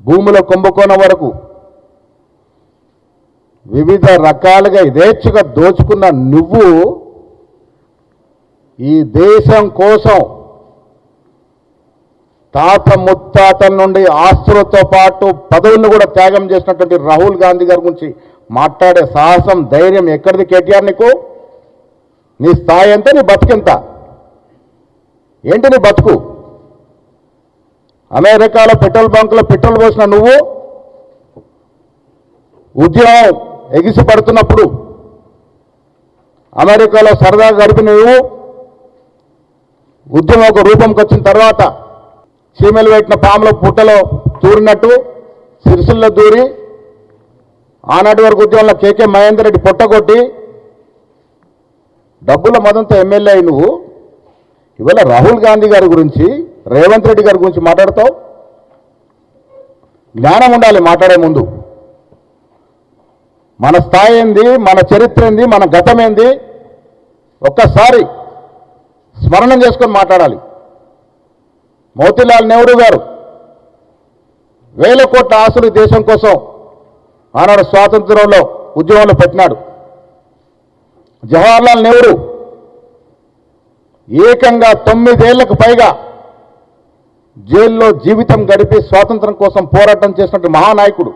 భూముల కుంభకోణం వరకు వివిధ రకాలుగా యథేచ్ఛగా దోచుకున్న నువ్వు ఈ దేశం కోసం తాత ముత్తాతల నుండి ఆస్తులతో పాటు పదవులను కూడా త్యాగం చేసినటువంటి రాహుల్ గాంధీ గారి గురించి మాట్లాడే సాహసం ధైర్యం ఎక్కడిది కేటీఆర్? నీకు నీ స్థాయి ఎంత, నీ బతుకెంత, ఏంటి నీ బతుకు? అమెరికాలో పెట్రోల్ బంకులో పెట్రోల్ పోసిన నువ్వు ఉద్యమం ఎగిసి పడుతున్నప్పుడు అమెరికాలో సరదాగా గడిపిన నువ్వు ఉద్యమం ఒక రూపంకి వచ్చిన తర్వాత చీమలు పెట్టిన పాముల పుట్టలో దూరినట్టు సిరిసిల్లో దూరి ఆనాటి వరకు ఉద్యమంలో కేకే మహేందర్ రెడ్డి పొట్టగొట్టి డబ్బుల మదంతో ఎమ్మెల్యే అయి నువ్వు ఇవాళ రాహుల్ గాంధీ గారి గురించి, రేవంత్ రెడ్డి గారి గురించి మాట్లాడతావు? జ్ఞానం ఉండాలి మాట్లాడే ముందు. మన స్థాయి ఏంది, మన చరిత్ర ఏంది, మన గతం ఏంది ఒక్కసారి స్మరణం చేసుకొని మాట్లాడాలి. మోతీలాల్ నెహ్రూ గారు వేల కోట్ల ఆస్తులు దేశం కోసం ఆనాడు స్వాతంత్రంలో ఉద్యమంలో పెట్టినాడు. జవహర్లాల్ నెహ్రూ ఏకంగా 9 ఏళ్లకు పైగా జైల్లో జీవితం గడిపి స్వాతంత్రం కోసం పోరాటం చేసినటువంటి మహానాయకుడు.